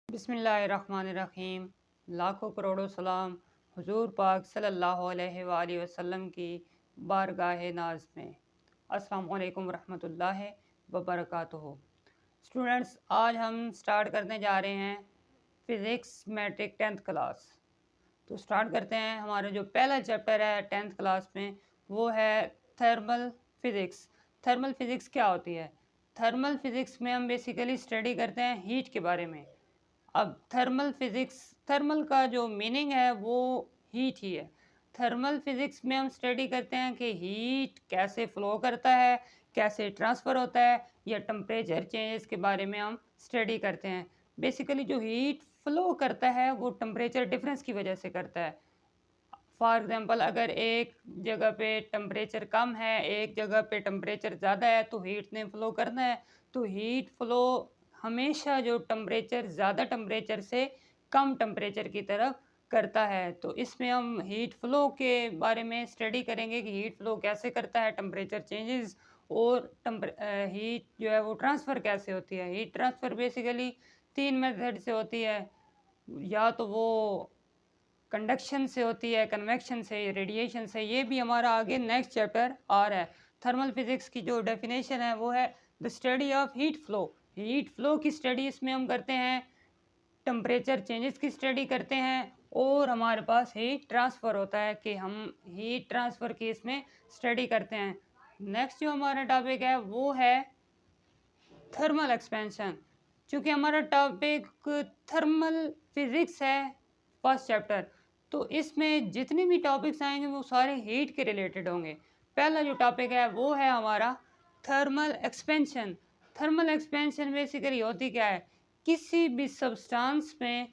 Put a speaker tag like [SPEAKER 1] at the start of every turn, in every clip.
[SPEAKER 1] बिस्मिल्लाहिर्रहमानिर्रहीम। लाखों करोड़ों सलाम हुजूर पाक सल्लल्लाहु अलैहि वसल्लम की बारगाह नाज में। अस्सलाम वालेकुम रहमतुल्लाहि व बरकातुहू। स्टूडेंट्स, आज हम स्टार्ट करने जा रहे हैं फिज़िक्स मैट्रिक 10th क्लास। तो स्टार्ट करते हैं। हमारा जो पहला चैप्टर है 10th क्लास में वो है थर्मल फिज़िक्स। थर्मल फिज़िक्स क्या होती है? थर्मल फिज़िक्स में हम बेसिकली स्टडी करते हैं हीट के बारे में। अब थर्मल फिज़िक्स, थर्मल का जो मीनिंग है वो हीट ही है। थर्मल फिज़िक्स में हम स्टडी करते हैं कि हीट कैसे फ़्लो करता है, कैसे ट्रांसफ़र होता है, या टेम्परेचर चेंजेस के बारे में हम स्टडी करते हैं। बेसिकली जो हीट फ़्लो करता है वो टेम्परेचर डिफरेंस की वजह से करता है। फॉर एग्ज़ाम्पल, अगर एक जगह पे टेम्परेचर कम है, एक जगह पे टेम्परेचर ज़्यादा है, तो हीट ने फ़्लो करना है। तो हीट फ़्लो हमेशा जो टेम्परेचर ज़्यादा टेम्परेचर से कम टेम्परेचर की तरफ करता है। तो इसमें हम हीट फ़्लो के बारे में स्टडी करेंगे कि हीट फ़्लो कैसे करता है, टेम्परेचर चेंजेस, और हीट जो है वो ट्रांसफ़र कैसे होती है। हीट ट्रांसफ़र बेसिकली 3 मेथड से होती है। या तो वो कंडक्शन से होती है, कन्वेक्शन से, रेडिएशन से। ये भी हमारा आगे नेक्स्ट चैप्टर आ रहा है। थर्मल फिज़िक्स की जो डेफिनेशन है वो है the study of heat flow. Heat flow की स्टडी इसमें हम करते हैं, टेम्परेचर चेंजेस की स्टडी करते हैं, और हमारे पास हीट ट्रांसफ़र होता है कि हम हीट ट्रांसफ़र की इसमें स्टडी करते हैं। नेक्स्ट जो हमारा टॉपिक है वो है थर्मल एक्सपेंशन। चूँकि हमारा टॉपिक थर्मल फिज़िक्स है फर्स्ट चैप्टर, तो इसमें जितने भी टॉपिक्स आएंगे वो सारे हीट के रिलेटेड होंगे। पहला जो टॉपिक है वो है हमारा thermal expansion. Thermal expansion basically होती क्या है? किसी भी सब्सटेंस में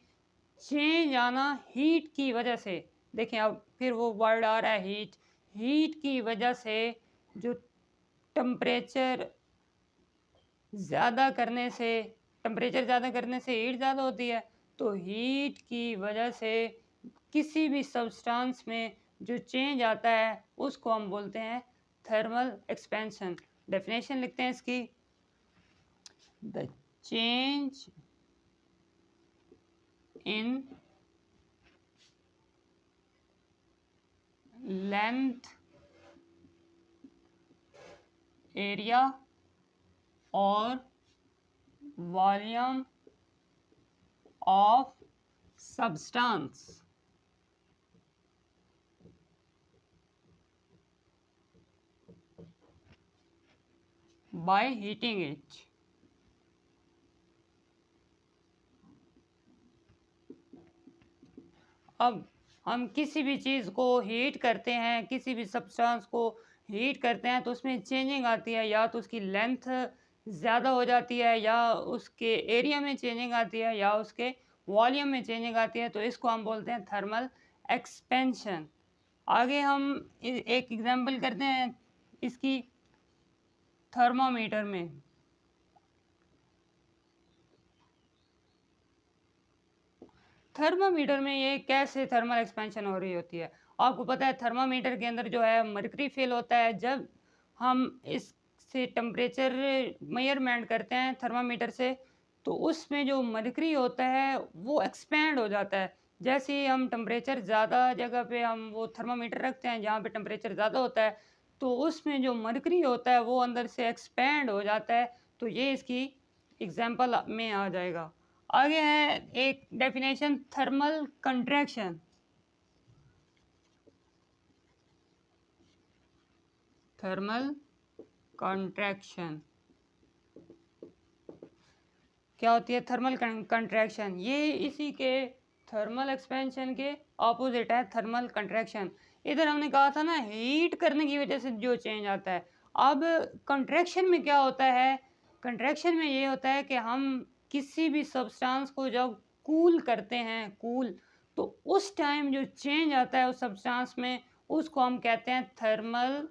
[SPEAKER 1] चेंज आना हीट की वजह से। देखें, अब फिर वो वर्ड आ रहा है हीट। हीट की वजह से जो टेम्परेचर ज़्यादा करने से, टेम्परेचर ज़्यादा करने से हीट ज़्यादा होती है। तो हीट की वजह से किसी भी सब्सटेंस में जो चेंज आता है उसको हम बोलते हैं थर्मल एक्सपेंशन। डेफिनेशन लिखते हैं इसकी। The change in length, area और volume of substance by heating it. अब हम किसी भी चीज़ को हीट करते हैं, किसी भी सब्सटेंस को हीट करते हैं, तो उसमें चेंजिंग आती है। या तो उसकी लेंथ ज़्यादा हो जाती है, या उसके एरिया में चेंजिंग आती है, या उसके वॉल्यूम में चेंजिंग आती है। तो इसको हम बोलते हैं थर्मल एक्सपेंशन। आगे हम एक एग्जांपल करते हैं इसकी थर्मामीटर में। थर्मामीटर में ये कैसे थर्मल एक्सपेंशन हो रही होती है? आपको पता है थर्मामीटर के अंदर जो है मरकरी फेल होता है। जब हम इससे टेम्परेचर मेजरमेंट करते हैं थर्मामीटर से, तो उसमें जो मरकरी होता है वो एक्सपेंड हो जाता है। जैसे ही हम टेम्परेचर ज़्यादा जगह पे हम वो थर्मामीटर रखते हैं जहाँ पे टेम्परेचर ज़्यादा होता है, तो उसमें जो मरकरी होता है वो अंदर से एक्सपेंड हो जाता है। तो ये इसकी एग्जाम्पल में आ जाएगा। आगे है एक definition, thermal contraction. Thermal contraction क्या होती है? थर्मल कंट्रैक्शन ये इसी के थर्मल एक्सपेंशन के ऑपोजिट है, थर्मल कंट्रैक्शन। इधर हमने कहा था ना हीट करने की वजह से जो चेंज आता है। अब कंट्रैक्शन में क्या होता है? कंट्रैक्शन में ये होता है कि हम किसी भी सब्सटेंस को जब कूल करते हैं, कूल, तो उस टाइम जो चेंज आता है उस सब्सटेंस में, उसको हम कहते हैं थर्मल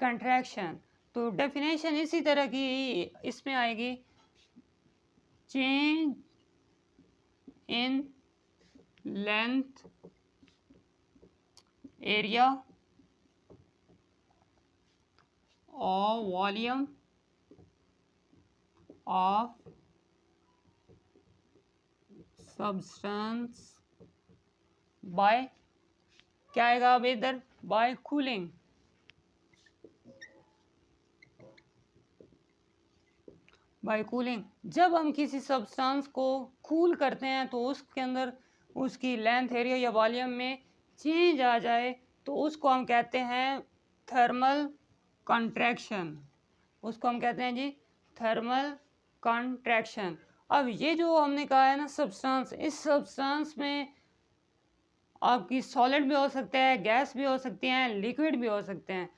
[SPEAKER 1] कंट्रैक्शन। तो डेफिनेशन इसी तरह की इसमें आएगी, change in length, area or volume of substance by, क्या आएगा अब इधर, बाय कूलिंग। बाय कूलिंग, जब हम किसी सब्सटेंस को कूल करते हैं तो उसके अंदर उसकी लेंथ, एरिया या वॉल्यूम में चेंज आ जाए तो उसको हम कहते हैं थर्मल कंट्रैक्शन। उसको हम कहते हैं जी थर्मल कंट्रैक्शन। अब ये जो हमने कहा है ना सब्सटेंस, इस सब्सटेंस में आपकी सॉलिड भी हो सकता है, गैस भी हो सकती हैं, लिक्विड भी हो सकते हैं।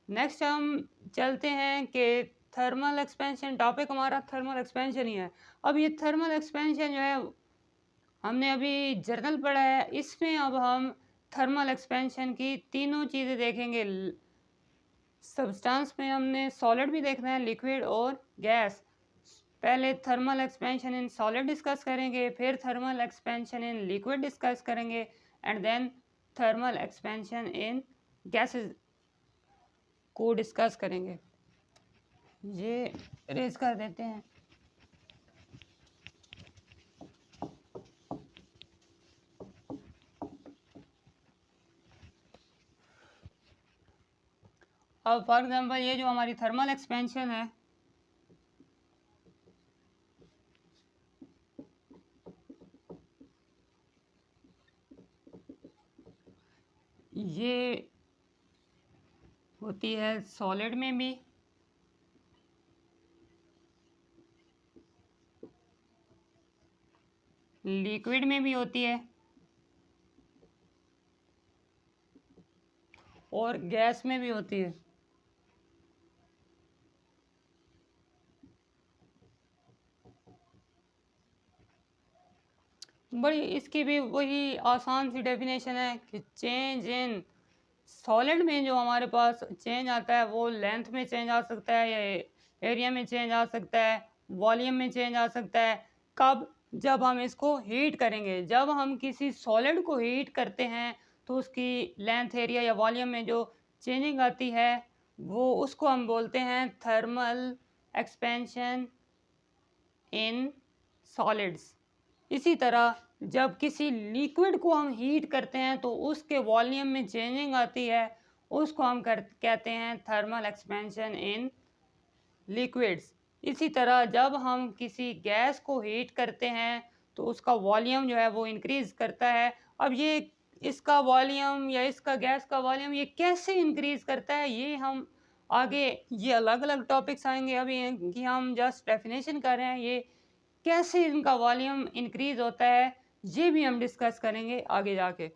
[SPEAKER 1] नेक्स्ट हम चलते हैं कि थर्मल एक्सपेंशन, टॉपिक हमारा थर्मल एक्सपेंशन ही है। अब ये थर्मल एक्सपेंशन जो है हमने अभी जर्नल पढ़ा है, इसमें अब हम थर्मल एक्सपेंशन की तीनों चीज़ें देखेंगे। सब्सटेंस में हमने सॉलिड भी देखना है, लिक्विड और गैस। पहले thermal expansion in solid discuss करेंगे, फिर thermal expansion in liquid discuss करेंगे, and then thermal expansion in gases को डिस्कस करेंगे। ये रेज कर देते हैं। अब फॉर एग्जांपल ये जो हमारी थर्मल एक्सपेंशन है, ये होती है सॉलिड में भी, लिक्विड में भी होती है और गैस में भी होती है। बड़ी इसकी भी वही आसान सी डेफिनेशन है कि चेंज इन सॉलिड में जो हमारे पास चेंज आता है वो लेंथ में चेंज आ सकता है, या एरिया में चेंज आ सकता है, वॉल्यूम में चेंज आ सकता है। कब? जब हम इसको हीट करेंगे। जब हम किसी सॉलिड को हीट करते हैं तो उसकी लेंथ, एरिया या वॉल्यूम में जो चेंजिंग आती है वो उसको हम बोलते हैं थर्मल एक्सपेंशन इन सॉलिड्स। इसी तरह जब किसी लिक्विड को हम हीट करते हैं तो उसके वॉल्यूम में चेंजिंग आती है, उसको हम कहते हैं थर्मल एक्सपेंशन इन लिक्विड्स। इसी तरह जब हम किसी गैस को हीट करते हैं तो उसका वॉल्यूम जो है वो इंक्रीज़ करता है। अब ये इसका वॉल्यूम या इसका गैस का वॉल्यूम ये कैसे इंक्रीज़ करता है, ये हम आगे, ये अलग अलग टॉपिक्स आएंगे। अभी कि हम जस्ट डेफिनेशन कर रहे हैं, ये कैसे इनका वॉल्यूम इंक्रीज़ होता है ये भी हम डिस्कस करेंगे आगे जाके।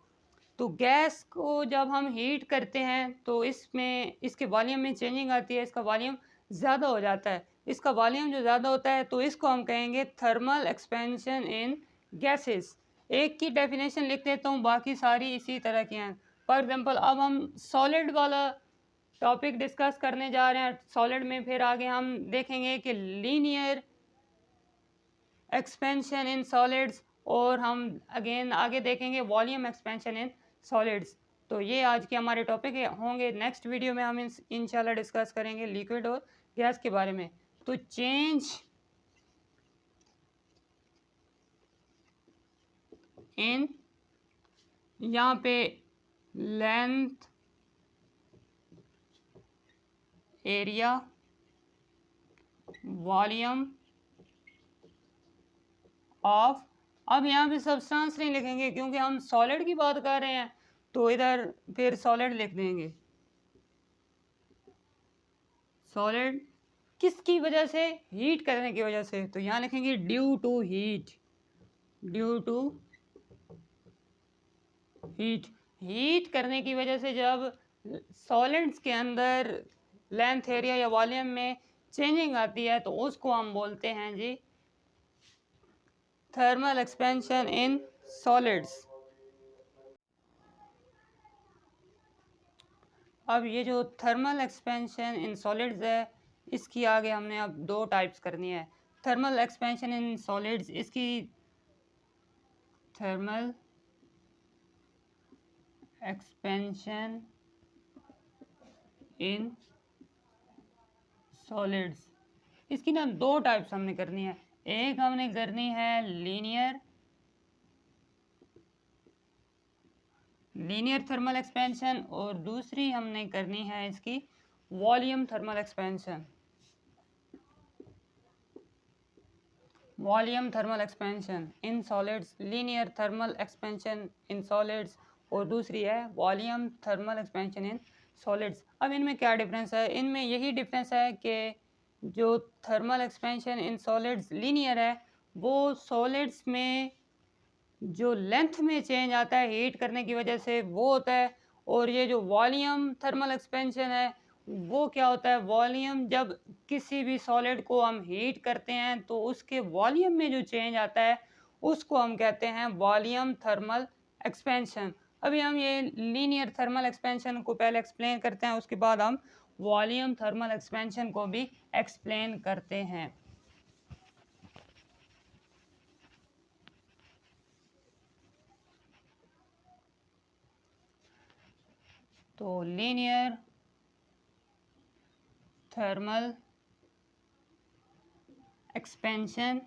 [SPEAKER 1] तो गैस को जब हम हीट करते हैं तो इसमें इसके वॉल्यूम में चेंजिंग आती है, इसका वॉल्यूम ज़्यादा हो जाता है। इसका वॉल्यूम जो ज़्यादा होता है तो इसको हम कहेंगे थर्मल एक्सपेंशन इन गैसेस। एक की डेफिनेशन लिख देता हूँ, बाकी सारी इसी तरह की हैं। फॉर एग्जांपल अब हम सॉलिड वाला टॉपिक डिस्कस करने जा रहे हैं। सॉलिड में फिर आगे हम देखेंगे कि लीनियर एक्सपेंशन इन सॉलिड्स, और हम अगेन आगे देखेंगे वॉल्यूम एक्सपेंशन इन सॉलिड्स। तो ये आज के हमारे टॉपिक होंगे। नेक्स्ट वीडियो में हम इंशाल्लाह डिस्कस करेंगे लिक्विड और गैस के बारे में। तो चेंज इन, यहाँ पे लेंथ, एरिया, वॉल्यूम ऑफ, अब यहाँ पे सब्सटेंस नहीं लिखेंगे क्योंकि हम सॉलिड की बात कर रहे हैं, तो इधर फिर सॉलिड लिख देंगे। सॉलिड किसकी वजह से? हीट करने की वजह से, तो यहाँ लिखेंगे due to heat. Due to heat, heat करने की वजह से जब सॉलिड्स के अंदर लेंथ, एरिया या वॉल्यूम में चेंजिंग आती है तो उसको हम बोलते हैं जी थर्मल एक्सपेंशन इन सॉलिड्स। अब ये जो थर्मल एक्सपेंशन इन सॉलिड्स है, इसकी आगे हमने अब दो टाइप्स करनी है। थर्मल एक्सपेंशन इन सॉलिड्स, इसकी थर्मल एक्सपेंशन इन सॉलिड्स, इसकी ना दो टाइप्स हमने करनी है। एक हमने करनी है लीनियर लीनियर थर्मल एक्सपेंशन और दूसरी हमने करनी है इसकी volume thermal expansion. Volume thermal expansion in solids, linear thermal expansion in solids और दूसरी है volume thermal expansion in solids. अब इनमें क्या डिफरेंस है? इनमें यही डिफरेंस है कि जो thermal expansion in solids linear है वो सॉलिड्स में जो लेंथ में चेंज आता है हीट करने की वजह से वो होता है, और ये जो वॉल्यूम थर्मल एक्सपेंशन है वो क्या होता है? वॉल्यूम जब किसी भी सॉलिड को हम हीट करते हैं तो उसके वॉल्यूम में जो चेंज आता है उसको हम कहते हैं वॉल्यूम थर्मल एक्सपेंशन। अभी हम ये लीनियर थर्मल एक्सपेंशन को पहले एक्सप्लेन करते हैं, उसके बाद हम वॉल्यूम थर्मल एक्सपेंशन को भी एक्सप्लेन करते हैं। तो linear thermal expansion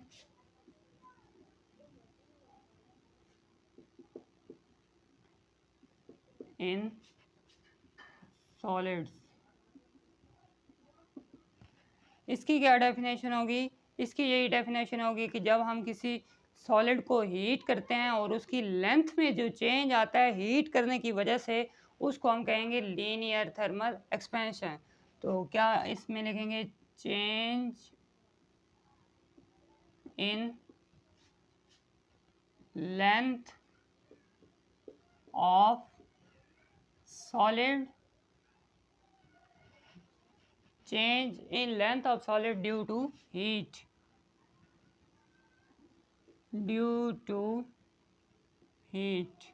[SPEAKER 1] in solids, इसकी क्या डेफिनेशन होगी? इसकी यही डेफिनेशन होगी कि जब हम किसी सॉलिड को हीट करते हैं और उसकी लेंथ में जो चेंज आता है हीट करने की वजह से उसको हम कहेंगे लीनियर थर्मल एक्सपेंशन। तो क्या इसमें लिखेंगे? Change in length of solid, change in length of solid due to heat, due to heat।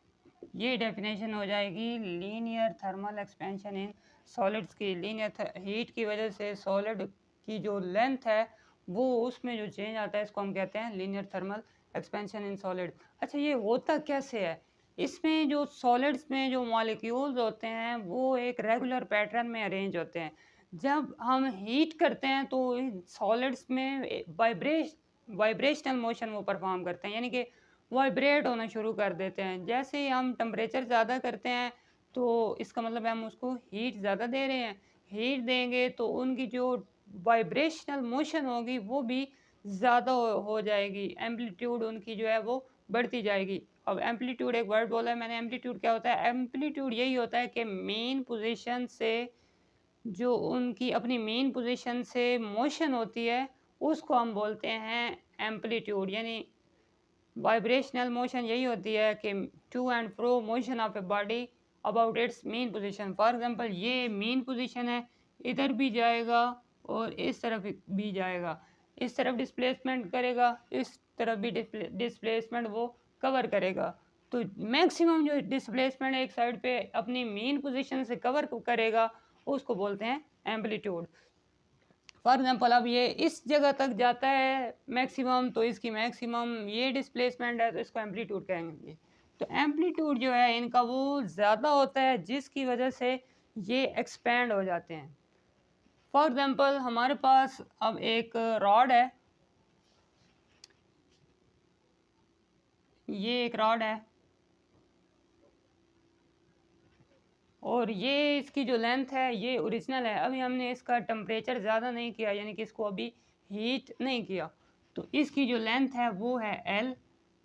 [SPEAKER 1] ये डेफिनेशन हो जाएगी linear thermal expansion in solids की। लीनियर हीट की वजह से सॉलिड की जो लेंथ है वो उसमें जो चेंज आता है इसको हम कहते हैं linear thermal expansion in solid. अच्छा, ये होता कैसे है? इसमें जो सॉलिड्स में जो मॉलिक्यूल्स होते हैं वो एक रेगुलर पैटर्न में अरेंज होते हैं। जब हम हीट करते हैं तो सॉलिड्स में वाइब्रेशनल मोशन वो परफॉर्म करते हैं, यानी कि वाइब्रेट होना शुरू कर देते हैं। जैसे ही हम टेम्परेचर ज़्यादा करते हैं तो इसका मतलब है हम उसको हीट ज़्यादा दे रहे हैं। हीट देंगे तो उनकी जो वाइब्रेशनल मोशन होगी वो भी ज़्यादा हो जाएगी, एम्पलीट्यूड उनकी जो है वो बढ़ती जाएगी। अब एम्पलीट्यूड एक वर्ड बोला है मैंने, एम्पलीट्यूड क्या होता है? एम्पलीट्यूड यही होता है कि मेन पोजीशन से जो उनकी अपनी मेन पोजीशन से मोशन होती है उसको हम बोलते हैं एम्पलीट्यूड। यानी वाइब्रेशनल मोशन यही होती है कि to and fro motion of a body about its mean position. For example ये मेन पोजीशन है, इधर भी जाएगा और इस तरफ भी जाएगा, इस तरफ डिस्प्लेसमेंट करेगा, इस तरफ भी डिस्प्लेसमेंट वो कवर करेगा। तो मैक्सिमम जो डिस्प्लेसमेंट एक साइड पे अपनी मेन पोजीशन से कवर करेगा उसको बोलते हैं एम्पलीट्यूड। फॉर एग्जांपल अब ये इस जगह तक जाता है मैक्सिमम, तो इसकी मैक्सिमम ये डिस्प्लेसमेंट है तो इसको एम्पलीट्यूड कहेंगे। तो एम्पलीट्यूड जो है इनका वो ज़्यादा होता है जिसकी वजह से ये एक्सपेंड हो जाते हैं। फॉर एग्जांपल हमारे पास अब एक रॉड है, ये एक रॉड है और ये इसकी जो लेंथ है ये ओरिजिनल है। अभी हमने इसका टेम्परेचर ज़्यादा नहीं किया, यानी कि इसको अभी हीट नहीं किया, तो इसकी जो लेंथ है वो है L,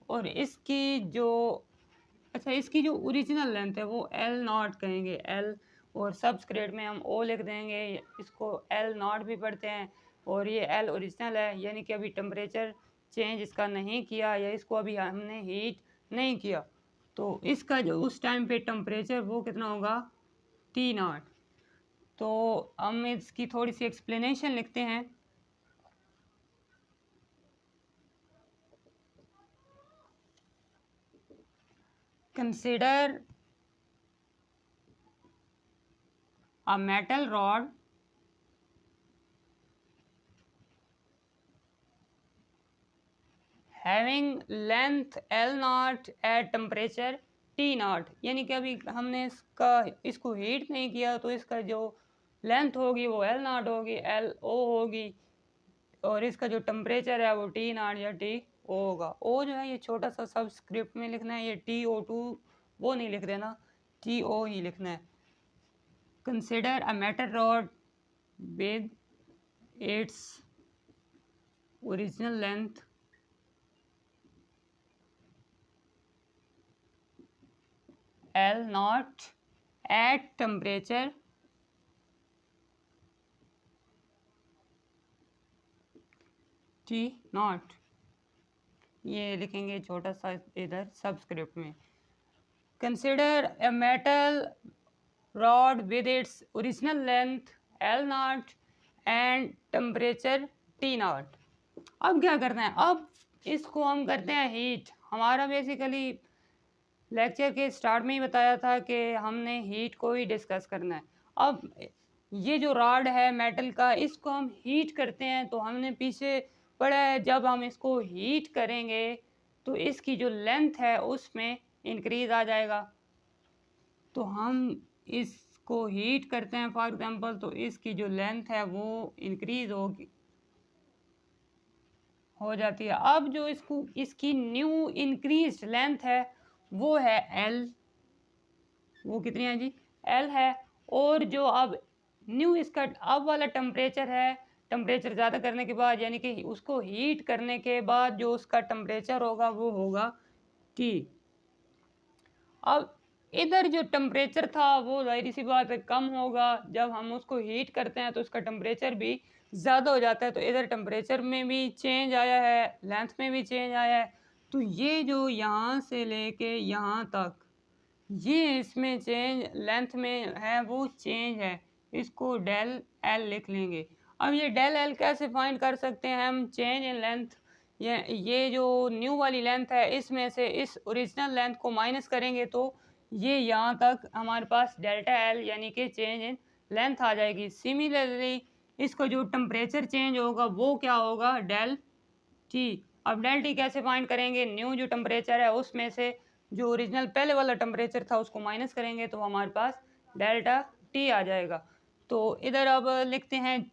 [SPEAKER 1] और इसकी जो इसकी जो ओरिजिनल लेंथ है वो L नॉट कहेंगे, L, और सबस्क्रिप्ट में हम O लिख देंगे, इसको L नॉट भी पढ़ते हैं, और ये L ओरिजिनल है, यानी कि अभी टेम्परेचर चेंज इसका नहीं किया या इसको अभी हमने हीट नहीं किया। तो इसका जो उस टाइम पे टेम्परेचर वो कितना होगा? T not. तो हम इसकी थोड़ी सी एक्सप्लेनेशन लिखते हैं। Consider a metal rod having length L not at temperature T not, यानी कि अभी हमने इसको हीट नहीं किया तो इसका जो लेंथ होगी वो L नॉट होगी, LO होगी, और इसका जो टेम्परेचर है वो T नॉट या TO होगा। O जो है ये छोटा सा सबस्क्रिप्ट में लिखना है, ये TO2 वो नहीं लिख देना, TO ही लिखना है। Consider a metal rod with its original length L0 at temperature T0। ये लिखेंगे छोटा सा इधर सबस्क्रिप्ट में। Consider a metal rod with its original length L0 and temperature T0। अब क्या करना है, अब इसको हम करते हैं हीट। हमारा बेसिकली लेक्चर के स्टार्ट में ही बताया था कि हमने हीट को ही डिस्कस करना है। अब ये जो रॉड है मेटल का, इसको हम हीट करते हैं। तो हमने पीछे पढ़ा है, जब हम इसको हीट करेंगे तो इसकी जो लेंथ है उसमें इंक्रीज आ जाएगा। तो हम इसको हीट करते हैं फॉर एग्जांपल, तो इसकी जो लेंथ है वो इंक्रीज हो जाती है। अब जो इसकी न्यू इंक्रीज लेंथ है वो है L। वो कितनी है जी? L है। और जो अब न्यू इसका अब वाला टेम्परेचर है, टेम्परेचर ज़्यादा करने के बाद यानी कि उसको हीट करने के बाद जो उसका टेम्परेचर होगा वो होगा T। अब इधर जो टेम्परेचर था वो जाहिर सी बात है कम होगा। जब हम उसको हीट करते हैं तो उसका टेम्परेचर भी ज़्यादा हो जाता है। तो इधर टेम्परेचर में भी चेंज आया है, लेंथ में भी चेंज आया है। तो ये जो यहाँ से लेके यहाँ तक ये इसमें चेंज लेंथ में है वो चेंज है। इसको डेल L लिख लेंगे। अब ये डेल L कैसे फाइंड कर सकते हैं हम? चेंज इन लेंथ, ये जो न्यू वाली लेंथ है इसमें से इस ओरिजिनल लेंथ को माइनस करेंगे तो ये यहाँ तक हमारे पास डेल्टा L यानी कि चेंज इन लेंथ आ जाएगी। सिमिलरली इसको जो टेम्परेचर चेंज होगा वो क्या होगा? Del T। अब डेल T कैसे फाइंड करेंगे? न्यू जो टेम्परेचर है उसमें से जो ओरिजिनल पहले वाला टेम्परेचर था उसको माइनस करेंगे तो हमारे पास डेल्टा T आ जाएगा। तो इधर अब लिखते हैं,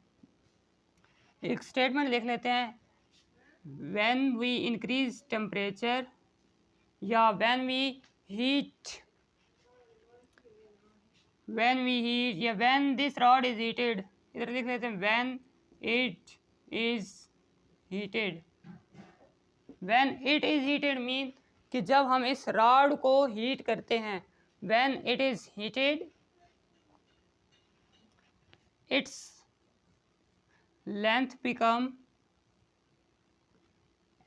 [SPEAKER 1] एक स्टेटमेंट लिख लेते हैं, when we increase temperature या when we heat या when this rod is heated, इधर लिख लेते हैं when it is heated। when it is heated mean कि जब हम इस रॉड को हीट करते हैं, when it is heated its length become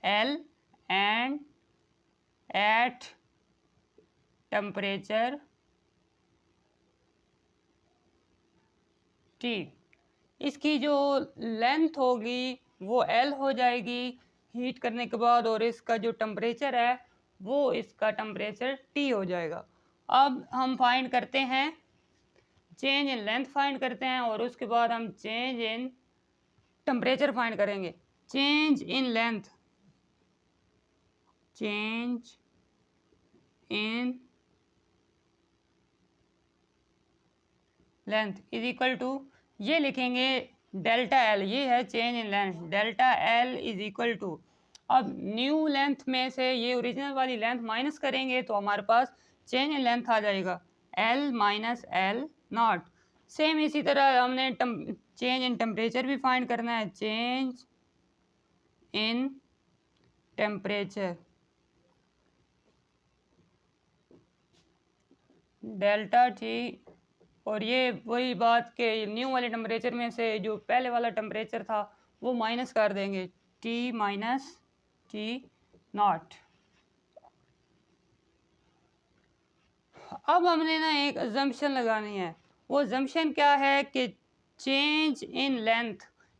[SPEAKER 1] L and at temperature T इसकी जो लेंथ होगी वो L हो जाएगी हीट करने के बाद, और इसका जो टेम्परेचर है वो इसका टेम्परेचर T हो जाएगा। अब हम फाइंड करते हैं, चेंज इन लेंथ फाइंड करते हैं और उसके बाद हम चेंज इन टेम्परेचर फाइंड करेंगे। Change in length, change in length is equal to, ये लिखेंगे डेल्टा L, ये है change in length, delta L is equal to, अब न्यू लेंथ में से ये ओरिजिनल वाली लेंथ माइनस करेंगे तो हमारे पास चेंज इन लेंथ आ जाएगा L माइनस L0। सेम इसी तरह हमने चेंज इन टेम्परेचर भी फाइंड करना है। Change in temperature delta T, और ये वही बात के न्यू वाले टेम्परेचर में से जो पहले वाला टेम्परेचर था वो माइनस कर देंगे, T माइनस T0। अब हमने ना एक अजम्पशन लगानी है। वो अजम्पशन क्या है कि चेंज इन लेंथ,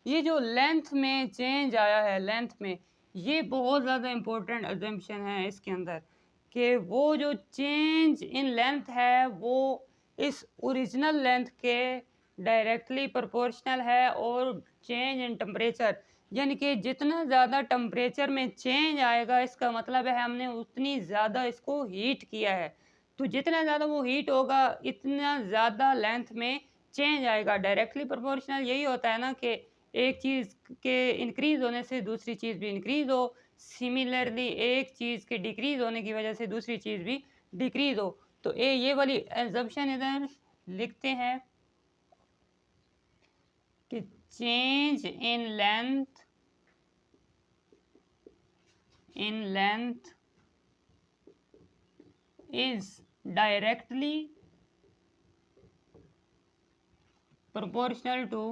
[SPEAKER 1] ये जो लेंथ में चेंज आया है, लेंथ में, ये बहुत ज़्यादा इम्पोर्टेंट अजम्पशन है इसके अंदर, कि वो जो चेंज इन लेंथ है वो इस ओरिजिनल लेंथ के डायरेक्टली प्रोपोर्शनल है। और चेंज इन टेम्परेचर यानी कि जितना ज़्यादा टेम्परेचर में चेंज आएगा इसका मतलब है हमने उतनी ज़्यादा इसको हीट किया है। तो जितना ज़्यादा वो हीट होगा इतना ज़्यादा लेंथ में चेंज आएगा। डायरेक्टली प्रोपोर्शनल यही होता है ना कि एक चीज़ के इंक्रीज़ होने से दूसरी चीज़ भी इंक्रीज़ हो, सिमिलरली एक चीज़ के डिक्रीज़ होने की वजह से दूसरी चीज़ भी डिक्रीज़ हो। तो ये वाली एजम्पशन इधर लिखते हैं कि change in length is directly proportional to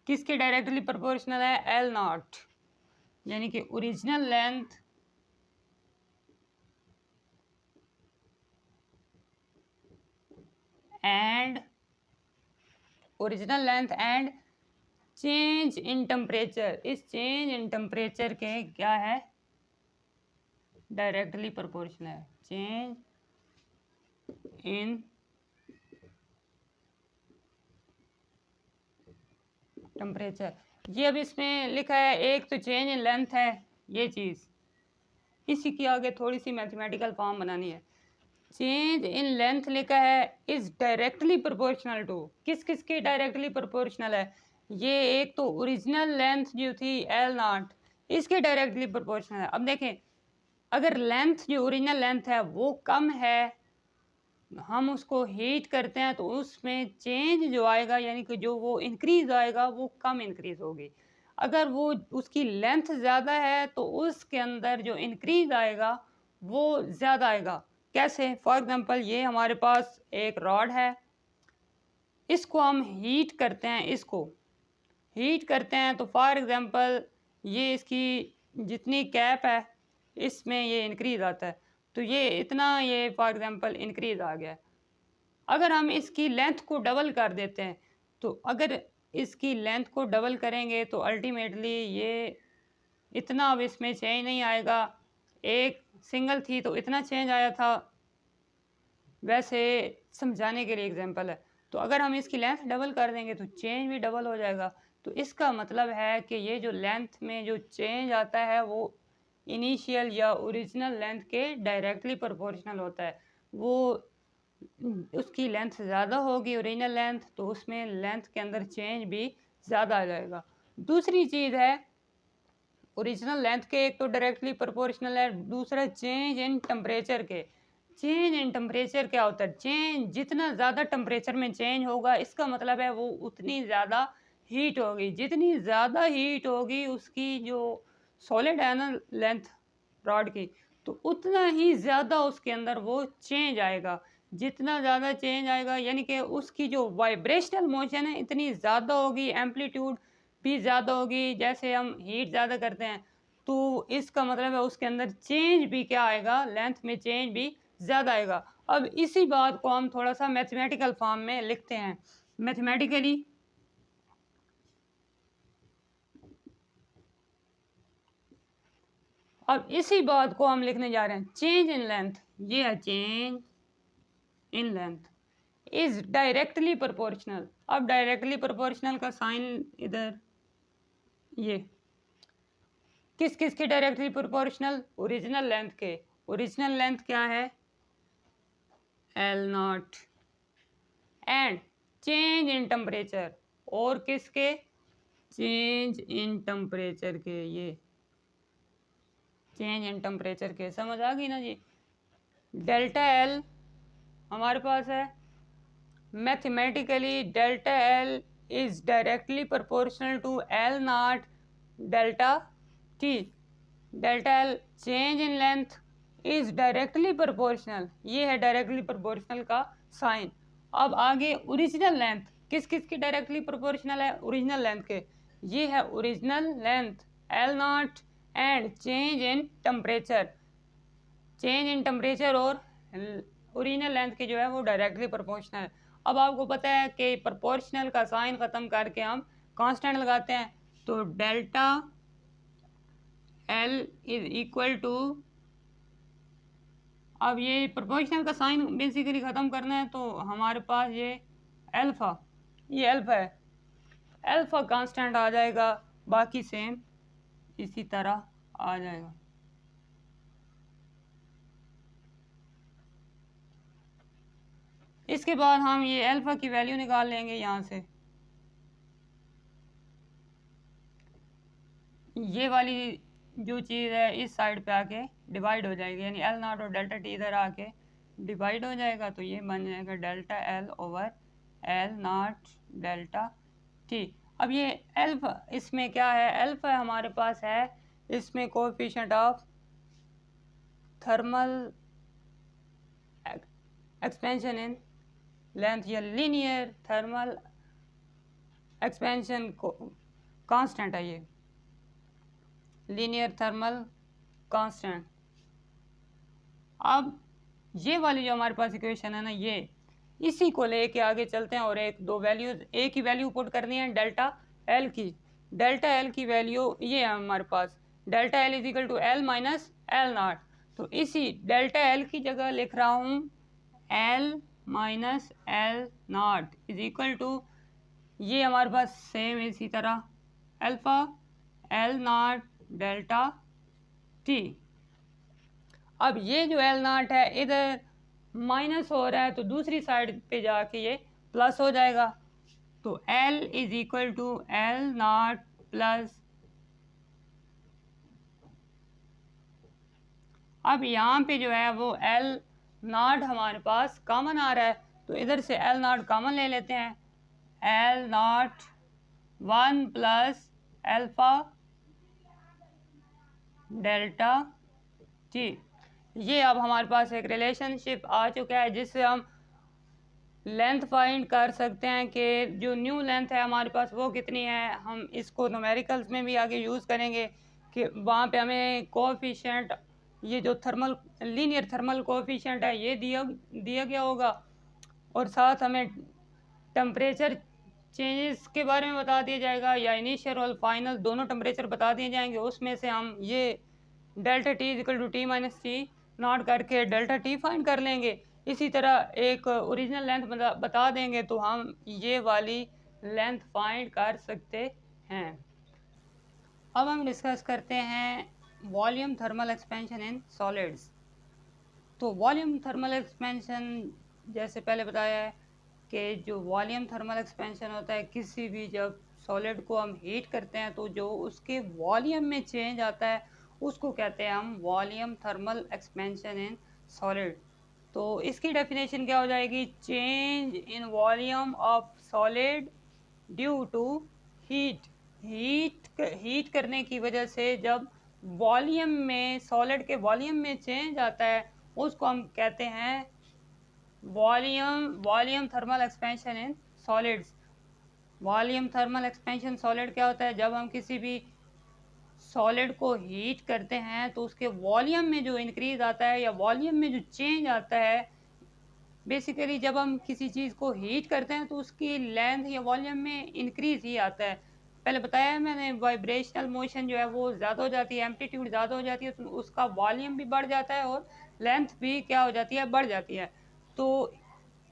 [SPEAKER 1] किसके डायरेक्टली प्रोपोर्शनल है? एल नॉट, यानी कि original length and change in temperature, इस चेंज इन टेम्परेचर के क्या है? डायरेक्टली प्रोपोर्शनल है। चेंज इन टेम्परेचर, ये अब इसमें लिखा है, एक तो चेंज इन लेंथ है ये चीज़, इसी की आगे थोड़ी सी मैथमेटिकल फॉर्म बनानी है। चेंज इन लेंथ लिखा है इज डायरेक्टली प्रोपोर्शनल टू, किस किस के डायरेक्टली प्रोपोर्शनल है? ये एक तो ओरिजिनल लेंथ जो थी एल नॉट, इसके डायरेक्टली प्रोपोर्शनल है। अब देखें, अगर लेंथ जो ओरिजिनल लेंथ है वो कम है, हम उसको हीट करते हैं तो उसमें चेंज जो आएगा, यानी कि जो वो इंक्रीज आएगा वो कम इंक्रीज होगी। अगर वो उसकी लेंथ ज़्यादा है तो उसके अंदर जो इंक्रीज आएगा वो ज़्यादा आएगा। कैसे? फॉर एग्जांपल, ये हमारे पास एक रॉड है, इसको हम हीट करते हैं, इसको हीट करते हैं तो फॉर एग्जांपल ये इसकी जितनी कैप है इसमें ये इंक्रीज आता है, तो ये इतना, ये फॉर एग्जांपल इंक्रीज आ गया। अगर हम इसकी लेंथ को डबल कर देते हैं, तो अगर इसकी लेंथ को डबल करेंगे तो अल्टीमेटली ये इतना अब इसमें चेंज नहीं आएगा। एक सिंगल थी तो इतना चेंज आया था, वैसे समझाने के लिए एग्जांपल है। तो अगर हम इसकी लेंथ डबल कर देंगे तो चेंज भी डबल हो जाएगा। तो इसका मतलब है कि ये जो लेंथ में जो चेंज आता है वो इनिशियल या ओरिजिनल लेंथ के डायरेक्टली प्रोपोर्शनल होता है। वो उसकी लेंथ ज़्यादा होगी ओरिजिनल लेंथ, तो उसमें लेंथ के अंदर चेंज भी ज़्यादा आ जाएगा। दूसरी चीज़ है, ओरिजिनल लेंथ के एक तो डायरेक्टली प्रोपोर्शनल है, दूसरा चेंज इन टेम्परेचर के। चेंज इन टेम्परेचर क्या होता है? चेंज, जितना ज़्यादा टेम्परेचर में चेंज होगा इसका मतलब है वो उतनी ज़्यादा हीट होगी। जितनी ज़्यादा हीट होगी उसकी जो सॉलिड है ना लेंथ रॉड की, तो उतना ही ज़्यादा उसके अंदर वो चेंज आएगा। जितना ज़्यादा चेंज आएगा यानी कि उसकी जो वाइब्रेशनल मोशन है इतनी ज़्यादा होगी, एम्पलीट्यूड भी ज़्यादा होगी। जैसे हम हीट ज़्यादा करते हैं तो इसका मतलब है उसके अंदर चेंज भी क्या आएगा? लेंथ में चेंज भी ज़्यादा आएगा। अब इसी बात को हम थोड़ा सा मैथमेटिकल फॉर्म में लिखते हैं। मैथमेटिकली अब इसी बात को हम लिखने जा रहे हैं, चेंज इन लेंथ, ये है change in length is directly proportional. अब डायरेक्टली प्रोपोर्शनल का साइन इधर, ये किस किस के डायरेक्टली प्रोपोर्शनल? ओरिजिनल लेंथ के। ओरिजिनल लेंथ क्या है? L not. And change in temperature, और किसके? चेंज इन टेम्परेचर के, ये चेंज इन टेम्परेचर के। समझ आ गई ना जी? डेल्टा एल हमारे पास है, mathematically delta L is directly proportional to L not delta T. Delta L change in length is directly proportional, ये है डायरेक्टली प्रोपोर्शनल का साइन। अब आगे ओरिजिनल लेंथ, किस किस की डायरेक्टली प्रोपोर्शनल है? ओरिजिनल लेंथ के। ये है original length L not and change in temperature. Change in temperature और ओरिजिनल लेंथ की जो है वो डायरेक्टली प्रोपोर्शनल है। अब आपको पता है कि प्रोपोर्शनल का साइन ख़त्म करके हम कांस्टेंट लगाते हैं, तो delta L is equal to, अब ये प्रोपोर्शनल का साइन बेसिकली ख़त्म करना है तो हमारे पास ये अल्फ़ा, ये अल्फ़ा है, अल्फ़ा कांस्टेंट आ जाएगा, बाकी सेम इसी तरह आ जाएगा। इसके बाद हम ये अल्फ़ा की वैल्यू निकाल लेंगे यहाँ से, ये वाली जो चीज़ है इस साइड पे आके डिवाइड हो जाएगी, यानी एल नॉट और डेल्टा टी इधर आके डिवाइड हो जाएगा, तो ये बन जाएगा delta L over L not delta T. अब ये एल्फा इसमें क्या है, एल्फा हमारे पास है इसमें coefficient of thermal expansion in length या लीनियर थर्मल एक्सपेंशन कांस्टेंट है, ये लीनियर थर्मल कांस्टेंट। अब ये वाली जो हमारे पास इक्वेशन है ना, ये इसी को लेके आगे चलते हैं और एक ही वैल्यू पुट करनी है डेल्टा एल की। डेल्टा एल की वैल्यू ये है हमारे पास, delta L is equal to L minus L nought. तो इसी डेल्टा एल की जगह लिख रहा हूँ L minus L nought is equal to, ये हमारे पास सेम इसी तरह alpha L not delta T. अब ये जो एल नॉट है इधर माइनस हो रहा है, तो दूसरी साइड पे जाके ये प्लस हो जाएगा, तो L is equal to L not plus. अब यहाँ पे जो है वो एल नॉट हमारे पास कॉमन आ रहा है, तो इधर से एल नॉट कॉमन ले लेते हैं, L not 1 plus alpha delta T. ये अब हमारे पास एक रिलेशनशिप आ चुका है जिससे हम लेंथ फाइंड कर सकते हैं कि जो न्यू लेंथ है हमारे पास वो कितनी है। हम इसको न्यूमेरिकल्स में भी आगे यूज़ करेंगे कि वहाँ पे हमें कोएफिशिएंट, ये जो लीनियर थर्मल कोएफिशिएंट है ये दिया गया होगा, और साथ हमें टेम्परेचर चेंजेस के बारे में बता दिया जाएगा, या इनिशियल और फाइनल दोनों टेम्परेचर बता दिए जाएंगे। उसमें से हम ये delta T equal to T minus T not करके डेल्टा टी फाइंड कर लेंगे। इसी तरह एक ओरिजिनल लेंथ बता देंगे तो हम ये वाली लेंथ फाइंड कर सकते हैं। अब हम डिस्कस करते हैं volume thermal expansion in solids. तो वॉल्यूम थर्मल एक्सपेंशन जैसे पहले बताया है कि जो वॉल्यूम थर्मल एक्सपेंशन होता है, किसी भी जब सॉलिड को हम हीट करते हैं तो जो उसके वॉल्यूम में चेंज आता है उसको कहते हैं हम volume thermal expansion in solid. तो इसकी डेफिनेशन क्या हो जाएगी, change in volume of solid due to heat. Heat करने की वजह से जब वॉल्यूम में, सॉलिड के वॉल्यूम में चेंज आता है उसको हम कहते हैं volume thermal expansion in solids. Volume thermal expansion solid क्या होता है, जब हम किसी भी सॉलिड को हीट करते हैं तो उसके वॉल्यूम में जो इंक्रीज आता है या वॉल्यूम में जो चेंज आता है, बेसिकली जब हम किसी चीज़ को हीट करते हैं तो उसकी लेंथ या वॉल्यूम में इंक्रीज ही आता है। पहले बताया है मैंने, वाइब्रेशनल मोशन जो है वो ज़्यादा हो जाती है, एम्पलीट्यूड ज़्यादा हो जाती है, तो उसका वॉल्यूम भी बढ़ जाता है और लेंथ भी क्या हो जाती है, बढ़ जाती है। तो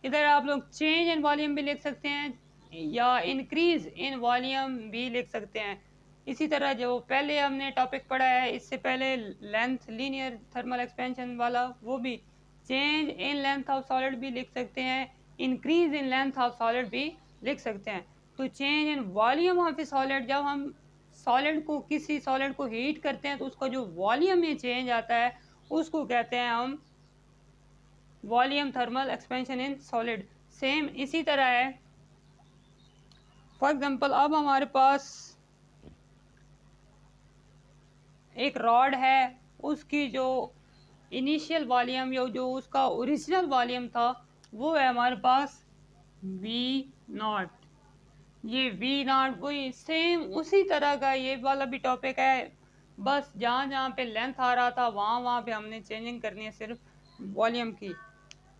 [SPEAKER 1] इधर आप लोग चेंज इन वॉल्यूम भी लिख सकते हैं या इंक्रीज इन वॉल्यूम भी लिख सकते हैं। इसी तरह जो पहले हमने टॉपिक पढ़ा है इससे पहले लेंथ लीनियर थर्मल एक्सपेंशन वाला, वो भी change in length of solid भी लिख सकते हैं, increase in length of solid भी लिख सकते हैं। तो change in volume of A solid, जब हम किसी सॉलिड को हीट करते हैं तो उसका जो वॉल्यूम में चेंज आता है उसको कहते हैं हम volume thermal expansion in solid. Same इसी तरह है, फॉर एग्जांपल अब हमारे पास एक रॉड है, उसकी जो इनिशियल वॉल्यूम या जो उसका ओरिजिनल वॉल्यूम था वो है हमारे पास वी नॉट। ये वी नॉट वही सेम उसी तरह का ये वाला भी टॉपिक है, बस जहाँ जहाँ पे लेंथ आ रहा था वहाँ पे हमने चेंजिंग करनी है सिर्फ वॉल्यूम की।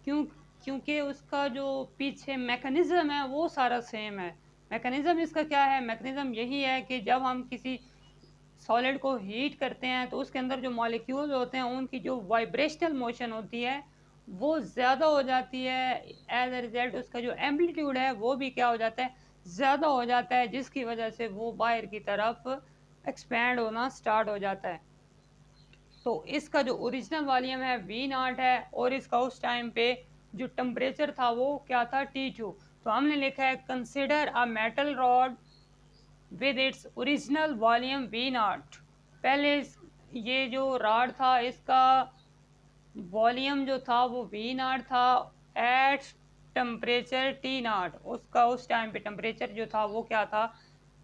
[SPEAKER 1] क्योंकि उसका जो पीछे मैकेनिज़्म है वो सारा सेम है। मैकेनिज़्म इसका क्या है, मैकेनिज़्म यही है कि जब हम किसी सॉलिड को हीट करते हैं तो उसके अंदर जो मॉलिक्यूल होते हैं उनकी जो वाइब्रेशनल मोशन होती है वो ज़्यादा हो जाती है, एज अ रिजल्ट उसका जो एम्पलीट्यूड है वो भी क्या हो जाता है, ज़्यादा हो जाता है, जिसकी वजह से वो बाहर की तरफ एक्सपैंड होना स्टार्ट हो जाता है। तो इसका जो ओरिजिनल वॉल्यूम है वी नॉट है और इसका उस टाइम पे जो टेम्परेचर था वो क्या था, T2। तो हमने लिखा है consider a metal rod with its original volume we not. पहले ये जो राड था इसका वॉल्यूम जो था वो वी नॉट था एट टेम्परेचर टी नॉट, उसका उस टाइम पे टेम्परेचर जो था वो क्या था,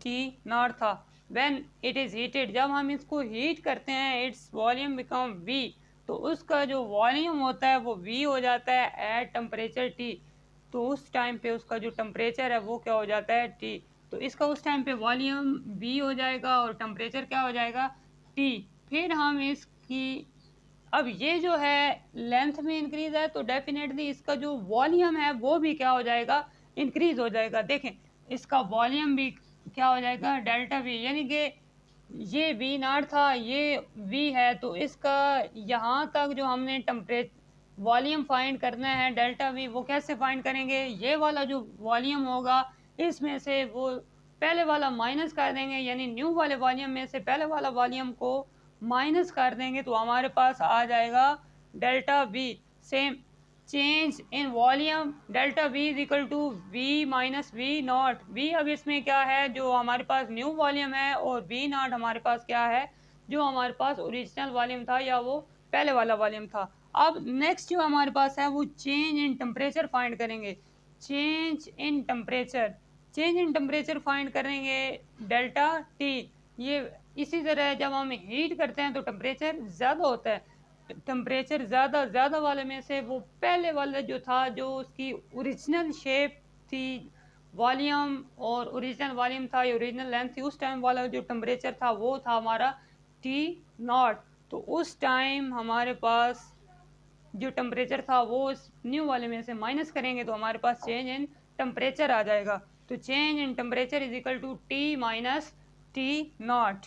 [SPEAKER 1] टी नॉट था। व्हेन इट इज़ हीटेड, जब हम इसको हीट करते हैं इट्स वॉल्यूम बिकम वी, तो उसका जो वॉल्यूम होता है वो वी हो जाता है एट टेम्परेचर टी। तो उस टाइम पे उसका जो टेम्परेचर है वो क्या हो जाता है, टी। तो इसका उस टाइम पे वॉल्यूम वी हो जाएगा और टेम्परेचर क्या हो जाएगा, टी। फिर हम इसकी, अब ये जो है लेंथ में इंक्रीज है तो डेफिनेटली इसका जो वॉल्यूम है वो भी क्या हो जाएगा, इंक्रीज हो जाएगा। देखें इसका वॉल्यूम भी क्या हो जाएगा, डेल्टा वी, यानी कि ये वी नॉट था, ये वी है, तो इसका यहाँ तक जो हमने टेम्परेचर वॉल्यूम फाइंड करना है डेल्टा वी, वो कैसे फाइंड करेंगे, ये वाला जो वॉल्यूम होगा इसमें से वो पहले वाला माइनस कर देंगे, यानी न्यू वाले वॉल्यूम में से पहले वाला वॉल्यूम को माइनस कर देंगे तो हमारे पास आ जाएगा delta V. Same change in volume delta V is equal to V minus V not. V अब इसमें क्या है, जो हमारे पास न्यू वॉल्यूम है, और वी नॉट हमारे पास क्या है, जो हमारे पास ओरिजिनल वॉल्यूम था या वो पहले वाला वॉल्यूम था। अब नेक्स्ट जो हमारे पास है वो चेंज इन टेम्परेचर फाइंड करेंगे। Change in temperature, change in temperature find करेंगे डेल्टा टी। ये इसी तरह जब हम हीट करते हैं तो टेम्परेचर ज़्यादा होता है, टेम्परेचर ज़्यादा वाले में से वो पहले वाला जो था, जो उसकी ओरिजिनल शेप थी, वॉल्यूम और ओरिजिनल वॉल्यूम था या ओरिजिनल लेंथ थी, उस टाइम वाला जो टेम्परेचर था वो था हमारा टी नॉट। तो उस टाइम हमारे पास जो टेम्परेचर था वो उस न्यू वाले में से माइनस करेंगे तो हमारे पास चेंज इन टेम्परेचर आ जाएगा। तो change in temperature is equal to T minus T not.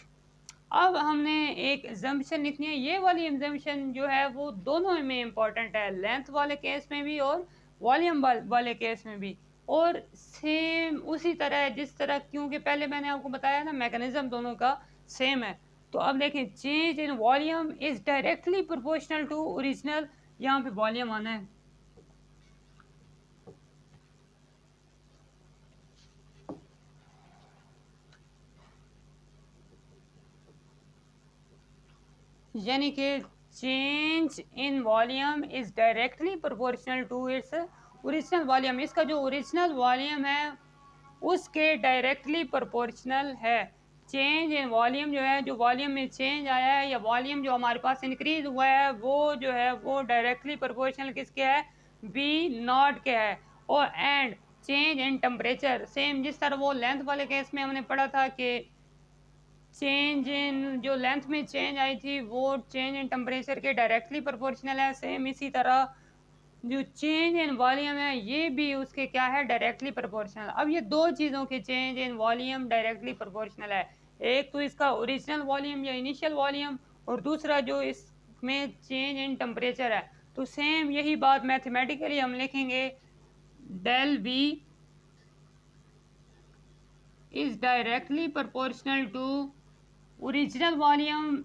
[SPEAKER 1] अब हमने एक एग्जाम्पशन लिखनी है, ये वाली एग्जाम्पशन जो है वो दोनों में इम्पॉर्टेंट है, लेंथ वाले केस में भी और वॉल्यूम वाले केस में भी। और सेम उसी तरह जिस तरह, क्योंकि पहले मैंने आपको बताया ना मैकेनिज्म दोनों का सेम है। तो अब देखें change in volume is directly proportional to original, यहाँ पे वॉल्यूम आना है। यानी कि change in volume is directly proportional to its original volume, इसका जो ओरिजिनल वॉल्यूम है उसके डायरेक्टली प्रोपोर्शनल है। चेंज इन वॉल्यूम जो है, जो वॉल्यूम में चेंज आया है या वॉल्यूम जो हमारे पास इंक्रीज हुआ है वो जो है वो डायरेक्टली प्रोपोर्शनल किसके है, वी नॉट के है। और and change in temperature, same जिस तरह वो लेंथ वाले केस में हमने पढ़ा था कि चेंज इन जो लेंथ में चेंज आई थी वो चेंज इन टेम्परेचर के डायरेक्टली प्रोपोर्शनल है, सेम इसी तरह जो चेंज इन वॉल्यूम है ये भी उसके क्या है, डायरेक्टली प्रोपोर्शनल। अब ये दो चीज़ों के change in volume directly proportional है, एक तो इसका ओरिजिनल वॉल्यूम या इनिशियल वॉल्यूम, और दूसरा जो इसमें चेंज इन टेम्परेचर है। तो सेम यही बात मैथमेटिकली हम लिखेंगे, del V is directly proportional to original volume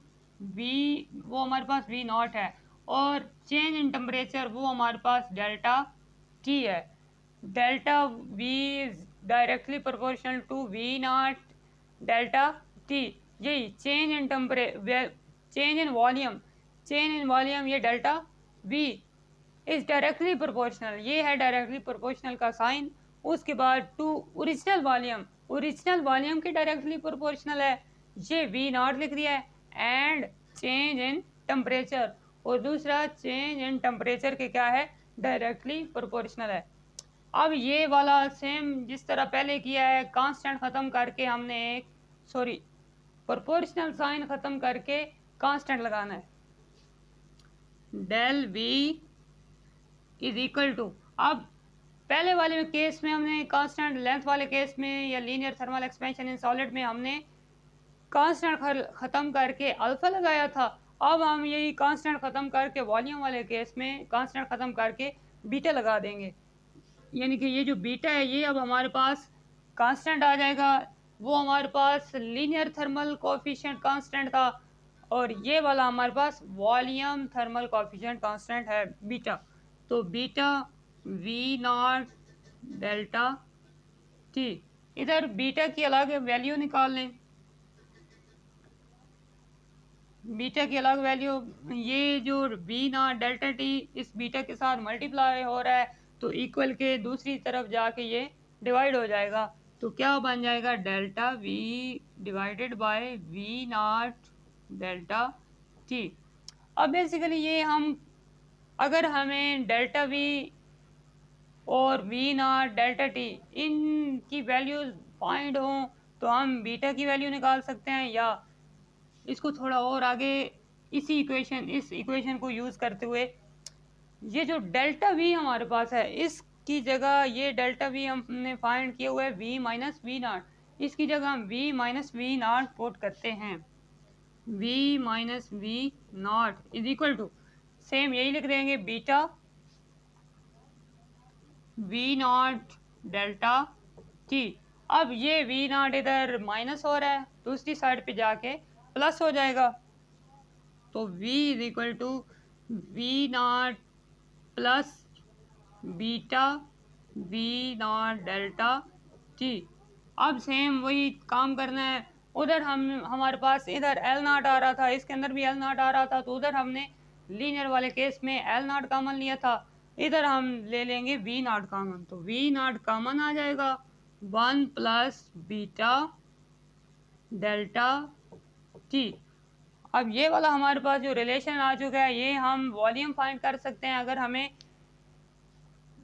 [SPEAKER 1] V, वो हमारे पास वी नॉट है, और चेंज इन टेम्परेचर वो हमारे पास डेल्टा टी है। Delta V is directly proportional to V not delta T. यही change in change in volume, change in volume ये delta V is directly proportional, ये है डायरेक्टली प्रोपोर्शनल का साइन। उसके बाद to original volume, original volume के directly proportional है, ये वी नॉट लिख दिया है। एंड चेंज इन टेम्परेचर, और दूसरा चेंज इन टेम्परेचर के क्या है, डायरेक्टली प्रोपोर्शनल है। अब ये वाला सेम जिस तरह पहले किया है, कांस्टेंट ख़त्म करके हमने एक प्रोपोर्शनल साइन ख़त्म करके कांस्टेंट लगाना है, del V is equal to, अब पहले वाले केस में हमने कांस्टेंट, लेंथ वाले केस में या linear thermal expansion in solid में हमने कांस्टेंट ख़त्म करके अल्फा लगाया था। अब हम यही कांस्टेंट ख़त्म करके वॉल्यूम वाले केस में कांस्टेंट ख़त्म करके बीटा लगा देंगे, यानी कि ये जो बीटा है ये अब हमारे पास कांस्टेंट आ जाएगा। वो हमारे पास लीनियर थर्मल कोएफिशिएंट कांस्टेंट था, और ये वाला हमारे पास वॉल्यूम थर्मल कोएफिशिएंट कांस्टेंट है बीटा। तो beta V not delta T, इधर बीटा की अलग वैल्यू निकाल लें, बीटा की अलग वैल्यू, ये जो वी नॉट डेल्टा टी इस बीटा के साथ मल्टीप्लाई हो रहा है तो इक्वल के दूसरी तरफ जाके ये डिवाइड हो जाएगा, तो क्या बन जाएगा delta V divided by V not delta T. अब बेसिकली ये हम, अगर हमें डेल्टा वी और वी नॉट डेल्टा टी इनकी वैल्यूज फाइंड हो तो हम बीटा की वैल्यू निकाल सकते हैं, या इसको थोड़ा और आगे इस इक्वेशन को यूज़ करते हुए ये जो डेल्टा वी हमारे पास है इसकी जगह ये डेल्टा वी हमने फाइंड किया हुआ है वी माइनस वी नॉट, इसकी जगह हम V minus V not put करते हैं। V minus V not is equal to same यही लिख देंगे beta V not delta T. अब ये वी नॉट इधर माइनस हो रहा है, दूसरी साइड पे जाके प्लस हो जाएगा, तो v is equal to V not plus beta V not delta T. अब सेम वही काम करना है, उधर हमारे पास इधर एल नॉट आ रहा था, इसके अंदर भी एल नॉट आ रहा था, तो उधर हमने लीनियर वाले केस में एल नॉट कॉमन लिया था, इधर हम ले लेंगे वी नॉट कॉमन, तो वी नॉट कॉमन आ जाएगा 1 प्लस बीटा डेल्टा टी। अब ये वाला हमारे पास जो रिलेशन आ चुका है ये हम वॉल्यूम फाइंड कर सकते हैं अगर हमें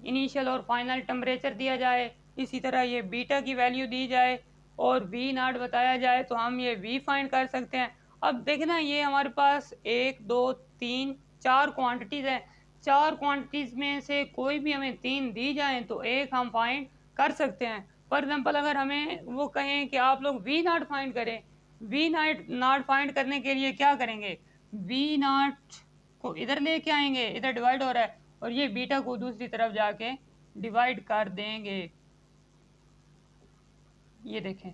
[SPEAKER 1] इनिशियल और फाइनल टेम्परेचर दिया जाए, इसी तरह ये बीटा की वैल्यू दी जाए और वी नॉट बताया जाए तो हम ये वी फाइंड कर सकते हैं। अब देखना ये हमारे पास 1 2 3 4 क्वांटिटीज़ हैं, 4 क्वांटिटीज़ में से कोई भी हमें 3 दी जाए तो एक हम फाइंड कर सकते हैं। फॉर एग्जांपल अगर हमें वो कहें कि आप लोग वी नॉट फाइंड करें, वी नॉट फाइंड करने के लिए क्या करेंगे, वी नॉट को इधर लेके आएंगे, इधर डिवाइड हो रहा है और ये बीटा को दूसरी तरफ जाके डिवाइड कर देंगे, ये देखें।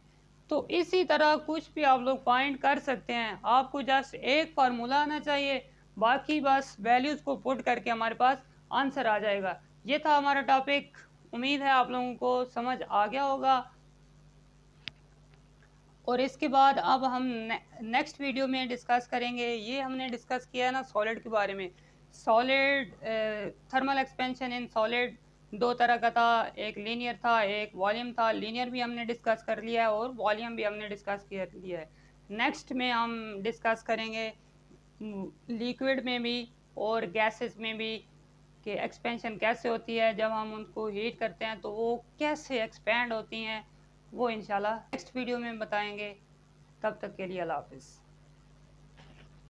[SPEAKER 1] तो इसी तरह कुछ भी आप लोग फाइंड कर सकते हैं, आपको जस्ट एक फार्मूला आना चाहिए, बाकी बस वैल्यूज़ को पुट करके हमारे पास आंसर आ जाएगा। ये था हमारा टॉपिक, उम्मीद है आप लोगों को समझ आ गया होगा। और इसके बाद अब हम नेक्स्ट वीडियो में डिस्कस करेंगे, ये हमने डिस्कस किया ना सॉलिड के बारे में। Solid thermal expansion in solid दो तरह का था, एक लीनियर था एक वॉल्यूम था। लीनियर भी हमने डिस्कस कर लिया है और वॉल्यूम भी हमने डिस्कस कर लिया है। नेक्स्ट में हम डिस्कस करेंगे लिक्विड में भी और गैसेस में भी कि एक्सपेंशन कैसे होती है, जब हम उनको हीट करते हैं तो वो कैसे एक्सपेंड होती हैं, वो इंशाल्लाह नेक्स्ट वीडियो में बताएंगे। तब तक के लिए अल्लाह हाफिज़।